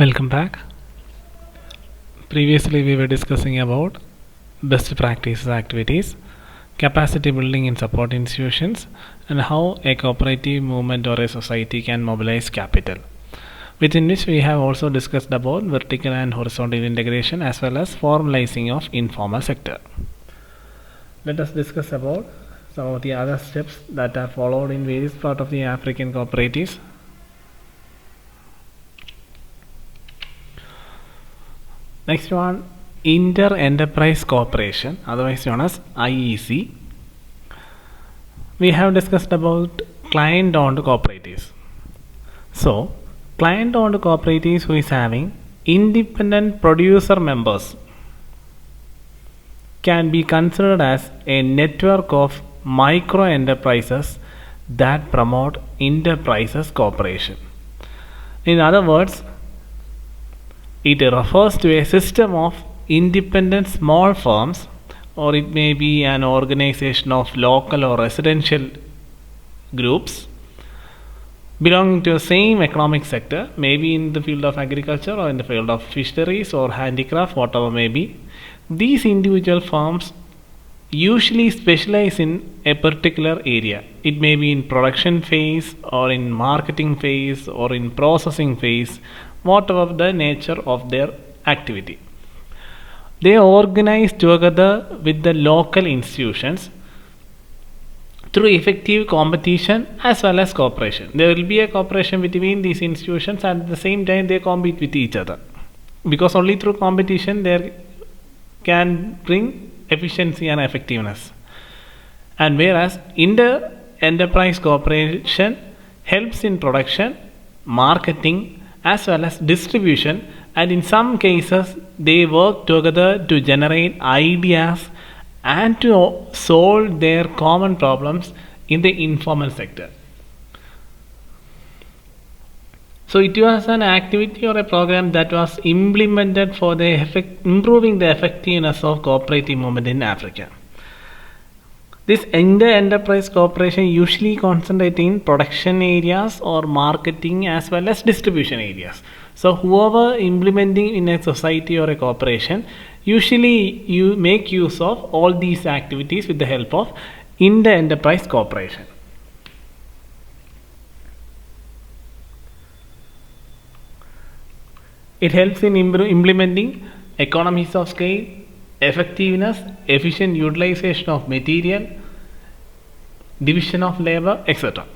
Welcome back. Previously, we were discussing about best practices activities, capacity building in support institutions, and how a cooperative movement or a society can mobilize capital. Within which we have also discussed about vertical and horizontal integration as well as formalizing of informal sector. Let us discuss about some of the other steps that are followed in various parts of the African cooperatives. Next one, Inter-Enterprise Cooperation, otherwise known as IEC. We have discussed about client-owned cooperatives. So, client-owned cooperatives who is having independent producer members can be considered as a network of micro enterprises that promote enterprises cooperation. In other words, it refers to a system of independent small firms, or it may be an organization of local or residential groups belonging to the same economic sector, maybe in the field of agriculture or in the field of fisheries or handicraft, whatever may be. These individual firms usually specialize in a particular area. It may be in production phase or in marketing phase or in processing phase, whatever the nature of their activity. They organize together with the local institutions through effective competition as well as cooperation. There will be a cooperation between these institutions, and at the same time they compete with each other, because only through competition they can bring efficiency and effectiveness. And whereas inter-enterprise cooperation helps in production, marketing as well as distribution, and in some cases they work together to generate ideas and to solve their common problems in the informal sector. So it was an activity or a program that was implemented for the improving the effectiveness of cooperative movement in Africa. This inter-enterprise cooperation usually concentrates in production areas or marketing as well as distribution areas. So whoever implementing in a society or a corporation, usually you make use of all these activities with the help of inter-enterprise cooperation. It helps in implementing economies of scale, effectiveness, efficient utilization of material, division of labor, etc.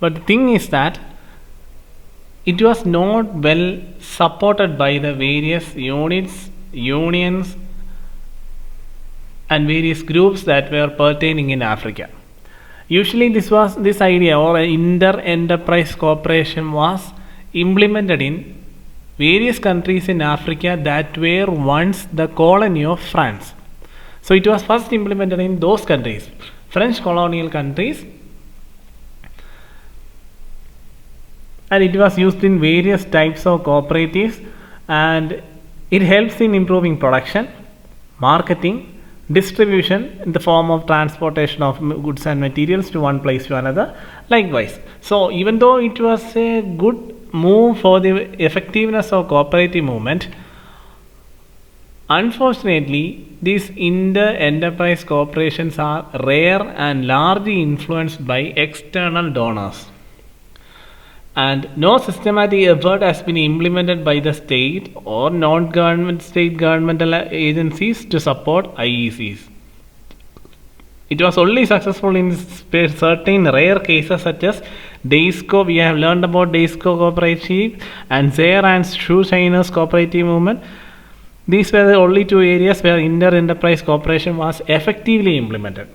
But the thing is that it was not well supported by the various units, unions, and various groups that were pertaining in Africa. Usually this idea or inter-enterprise cooperation was implemented in various countries in Africa that were once the colony of France. So it was first implemented in those countries, French colonial countries, and it was used in various types of cooperatives, and it helps in improving production, marketing, distribution in the form of transportation of goods and materials to one place to another, likewise. So even though it was a good move for the effectiveness of cooperative movement, unfortunately these inter-enterprise corporations are rare and largely influenced by external donors, and no systematic effort has been implemented by the state or non-government state governmental agencies to support IECs. It was only successful in certain rare cases such as DAISCO. We have learned about DAISCO cooperative and Zaire and Shoeshainer's cooperative movement. These were the only two areas where inter-enterprise cooperation was effectively implemented.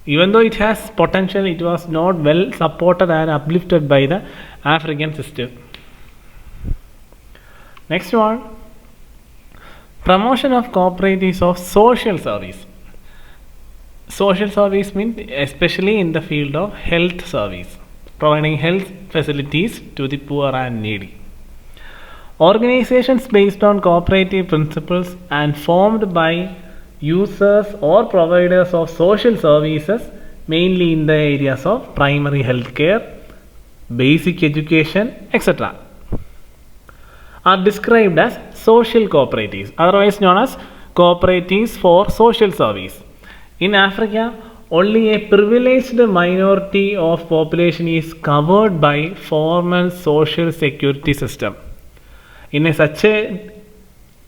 Even though it has potential, it was not well supported and uplifted by the African system. Next one, promotion of cooperatives of social service. Social service means especially in the field of health service, providing health facilities to the poor and needy. Organizations based on cooperative principles and formed by users or providers of social services, mainly in the areas of primary health care, basic education, etc., are described as social cooperatives, otherwise known as cooperatives for social service. In Africa, only a privileged minority of population is covered by formal social security system. In such a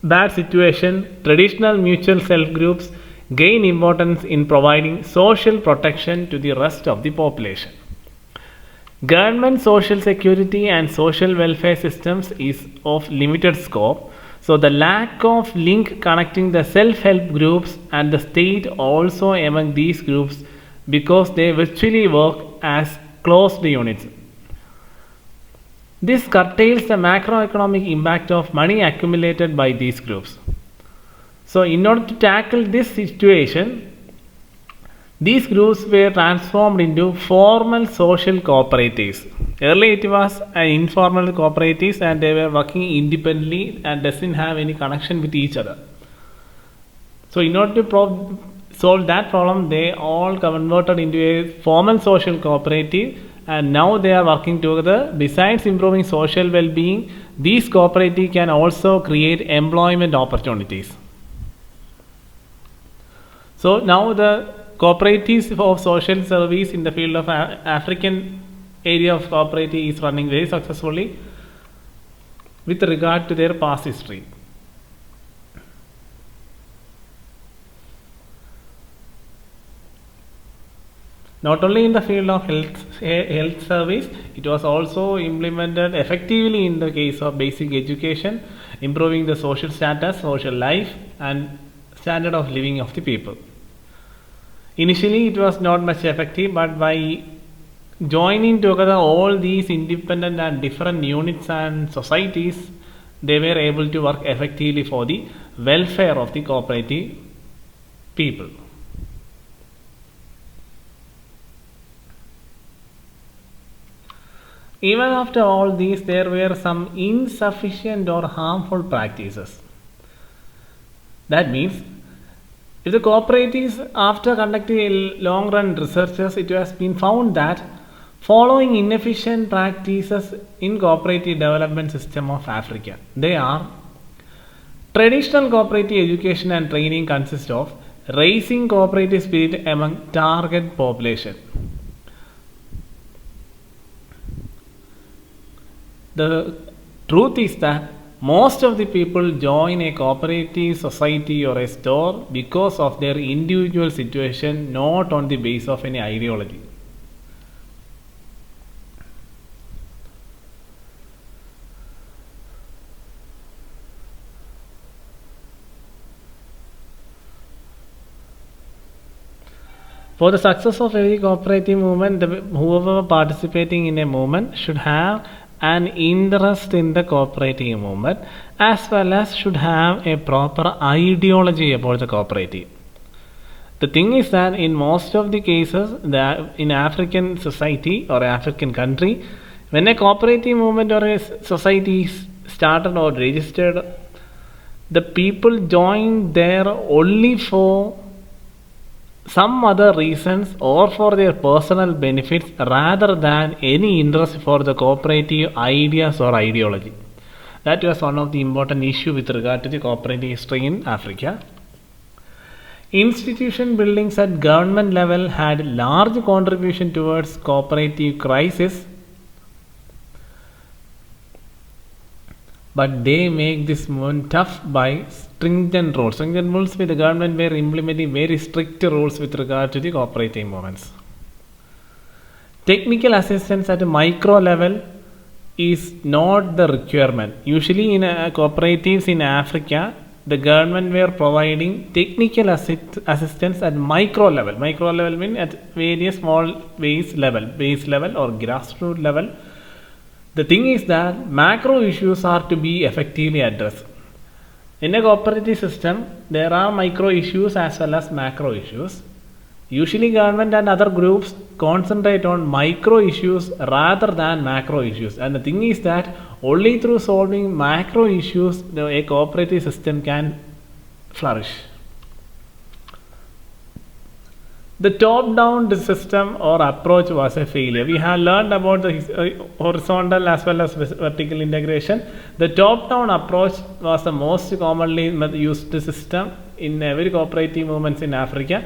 bad situation, traditional mutual self groups gain importance in providing social protection to the rest of the population. Government social security and social welfare systems is of limited scope, so the lack of link connecting the self-help groups and the state also among these groups because they virtually work as closed units. This curtails the macroeconomic impact of money accumulated by these groups. So in order to tackle this situation, these groups were transformed into formal social cooperatives. Earlier it was informal cooperatives and they were working independently and doesn't have any connection with each other. So in order to solve that problem, they all converted into a formal social cooperative, and now they are working together. Besides improving social well-being, these cooperatives can also create employment opportunities. So now the cooperatives of social service in the field of African area of cooperative is running very successfully with regard to their past history. Not only in the field of health service, it was also implemented effectively in the case of basic education, improving the social status, social life, and standard of living of the people. Initially, it was not much effective, but by joining together all these independent and different units and societies, they were able to work effectively for the welfare of the cooperative people. Even after all these, there were some insufficient or harmful practices. That means, if the cooperatives, after conducting long-run researches, it has been found that following inefficient practices in cooperative development system of Africa, they are: traditional cooperative education and training consist of raising cooperative spirit among target population. The truth is that most of the people join a cooperative society or a store because of their individual situation, not on the basis of any ideology. For the success of every cooperative movement, whoever participating in a movement should have an interest in the cooperative movement as well as should have a proper ideology about the cooperative. The thing is that in most of the cases that in African society or African country, when a cooperative movement or a society is started or registered, the people join there only for some other reasons or for their personal benefits rather than any interest for the cooperative ideas or ideology. That was one of the important issues with regard to the cooperative history in Africa. Institution buildings at government level had large contribution towards cooperative crisis, but they make this movement tough by stringent rules. Stringent rules with the government were implementing very strict rules with regard to the cooperative movements. Technical assistance at a micro level is not the requirement. Usually in cooperatives in Africa, the government were providing technical assistance at micro level. Micro level means at various small base level or grassroots level. The thing is that macro issues are to be effectively addressed. In a cooperative system, there are micro issues as well as macro issues. Usually government and other groups concentrate on micro issues rather than macro issues. And the thing is that only through solving macro issues, a cooperative system can flourish. The top-down system or approach was a failure. We have learned about the horizontal as well as vertical integration. The top-down approach was the most commonly used system in every cooperative movements in Africa.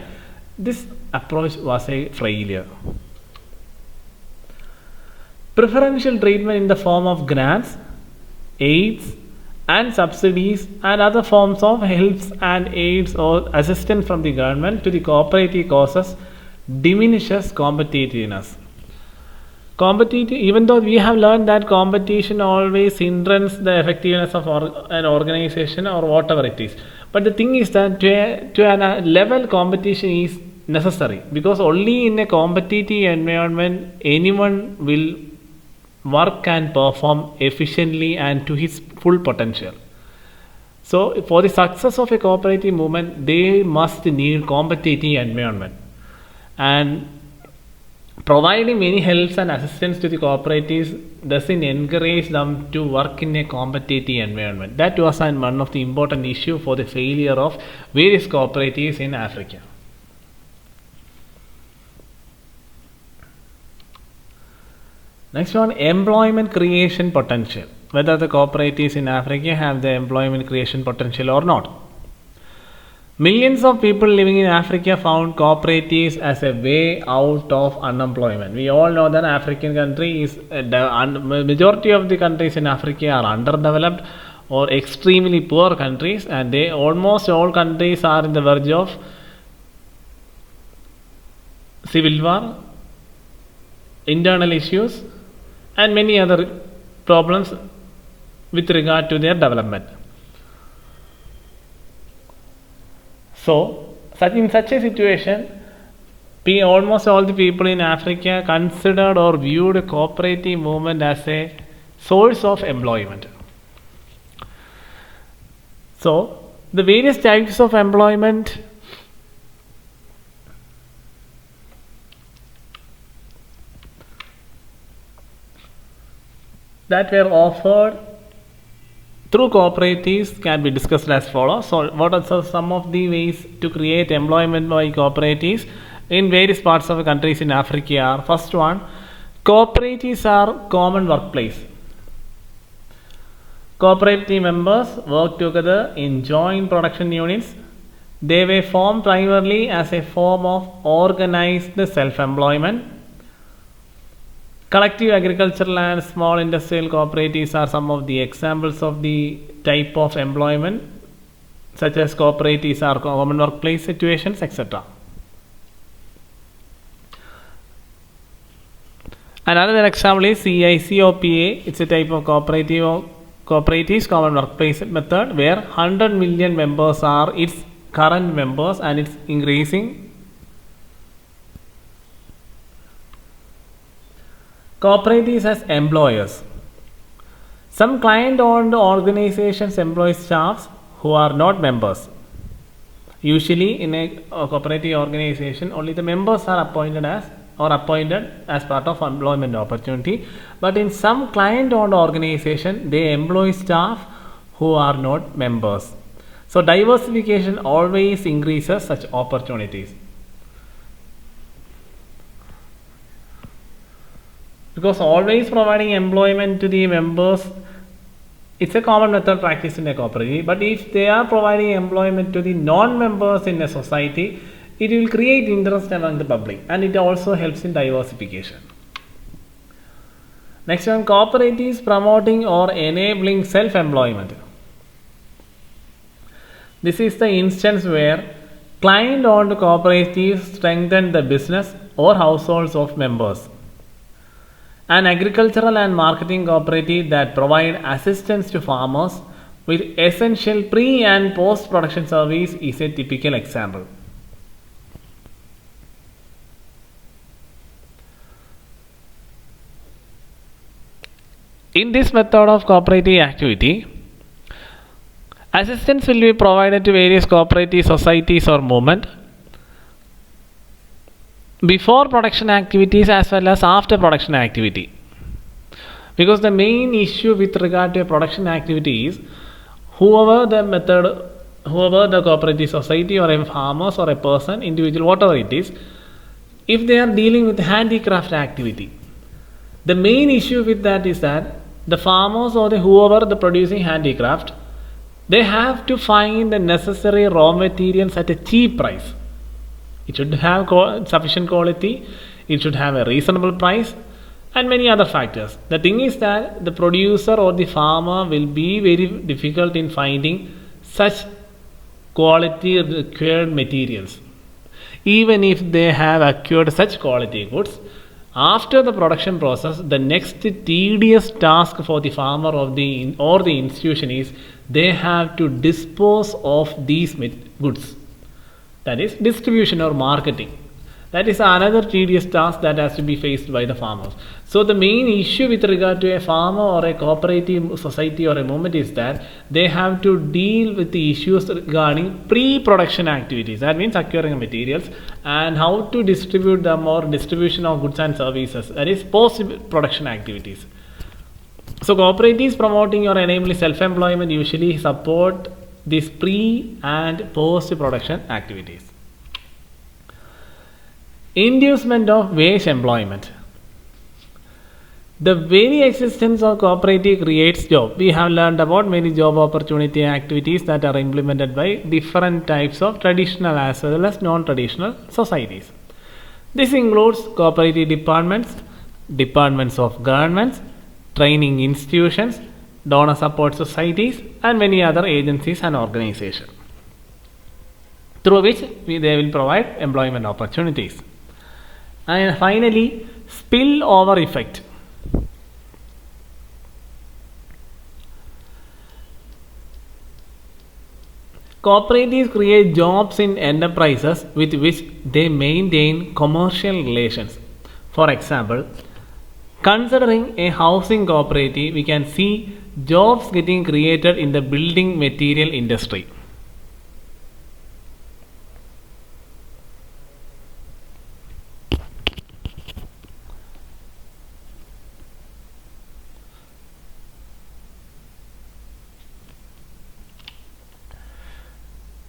This approach was a failure. Preferential treatment in the form of grants, aids, and subsidies and other forms of helps and aids or assistance from the government to the cooperative causes diminishes competitiveness. Even though we have learned that competition always hinders the effectiveness of an organization or whatever it is, but the thing is that to a level competition is necessary, because only in a competitive environment anyone will work and perform efficiently and to his full potential. So for the success of a cooperative movement, they must need competitive environment, and providing many helps and assistance to the cooperatives doesn't encourage them to work in a competitive environment. That was one of the important issue for the failure of various cooperatives in Africa. Next one, employment creation potential. Whether the cooperatives in Africa have the employment creation potential or not. Millions of people living in Africa found cooperatives as a way out of unemployment. We all know that African countries, majority of the countries in Africa are underdeveloped or extremely poor countries, and almost all countries are in the verge of civil war, internal issues, and many other problems with regard to their development. So, in such a situation, almost all the people in Africa considered or viewed a cooperative movement as a source of employment. So, the various types of employment that were offered through cooperatives can be discussed as follows. So, what are some of the ways to create employment by cooperatives in various parts of the countries in Africa are? First one, cooperatives are common workplace. Cooperative members work together in joint production units. They were formed primarily as a form of organized self-employment. Collective agricultural and small industrial cooperatives are some of the examples of the type of employment, such as cooperatives are common workplace situations, etc. Another example is CICOPA. It's a type of cooperatives common workplace method where 100 million members are its current members and it's increasing. Cooperatives as employers. Some client-owned organizations employ staffs who are not members. Usually, in a cooperative organization, only the members are appointed as part of employment opportunity. But in some client-owned organization, they employ staff who are not members. So, diversification always increases such opportunities. Because always providing employment to the members, it's a common method practiced in a cooperative. But if they are providing employment to the non-members in a society, it will create interest among the public, and it also helps in diversification. Next one, cooperatives promoting or enabling self-employment. This is the instance where client-owned cooperatives strengthen the business or households of members. An agricultural and marketing cooperative that provide assistance to farmers with essential pre- and post-production service is a typical example. In this method of cooperative activity, assistance will be provided to various cooperative societies or movement before production activities as well as after production activity. Because the main issue with regard to a production activity is whoever the cooperative society or a farmers or a person, individual, whatever it is, if they are dealing with handicraft activity, the main issue with that is that the farmers or the whoever the producing handicraft, they have to find the necessary raw materials at a cheap price. It should have sufficient quality, it should have a reasonable price, and many other factors. The thing is that the producer or the farmer will be very difficult in finding such quality required materials. Even if they have acquired such quality goods, after the production process, the next tedious task for the farmer of the or the institution is they have to dispose of these goods. That is distribution or marketing. That is another tedious task that has to be faced by the farmers. So the main issue with regard to a farmer or a cooperative society or a movement is that they have to deal with the issues regarding pre-production activities. That means acquiring materials and how to distribute them or distribution of goods and services. That is post-production activities. So cooperatives promoting or enabling self-employment usually support these pre and post-production activities. Inducement of wage employment. The very existence of cooperative creates job. We have learned about many job opportunity activities that are implemented by different types of traditional as well as non-traditional societies. This includes cooperative departments, departments of governments, training institutions, donor support societies, and many other agencies and organizations, through which they will provide employment opportunities. And finally, spillover effect. Cooperatives create jobs in enterprises with which they maintain commercial relations. For example, considering a housing cooperative, we can see jobs getting created in the building material industry.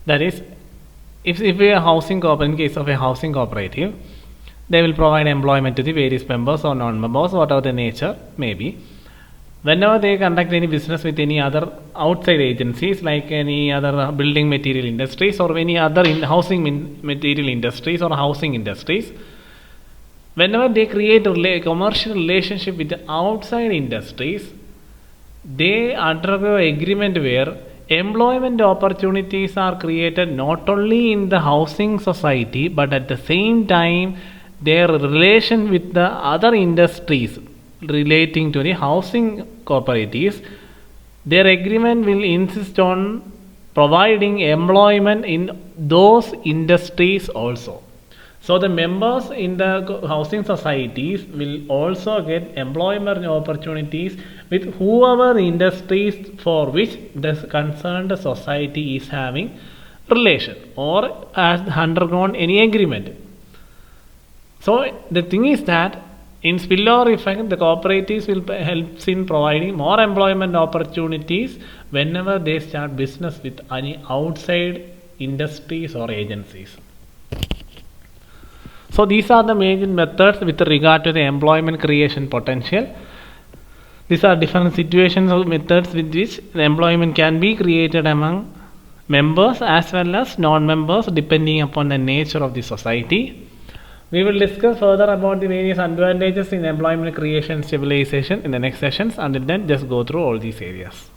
That is, if a housing cooperative, in case of a housing cooperative, they will provide employment to the various members or non-members, whatever the nature may be. Whenever they conduct any business with any other outside agencies, like any other building material industries or any other housing material industries or housing industries, whenever they create a commercial relationship with the outside industries, they undergo agreement where employment opportunities are created not only in the housing society, but at the same time their relation with the other industries relating to the housing cooperatives, their agreement will insist on providing employment in those industries also. So the members in the housing societies will also get employment opportunities with whoever industries for which the concerned society is having relation or has undergone any agreement. So the thing is that in spillover effect, the cooperatives will help in providing more employment opportunities whenever they start business with any outside industries or agencies. So these are the main methods with regard to the employment creation potential. These are different situations or methods with which the employment can be created among members as well as non-members depending upon the nature of the society. We will discuss further about the various advantages in employment creation stabilization in the next sessions. Until then, just go through all these areas.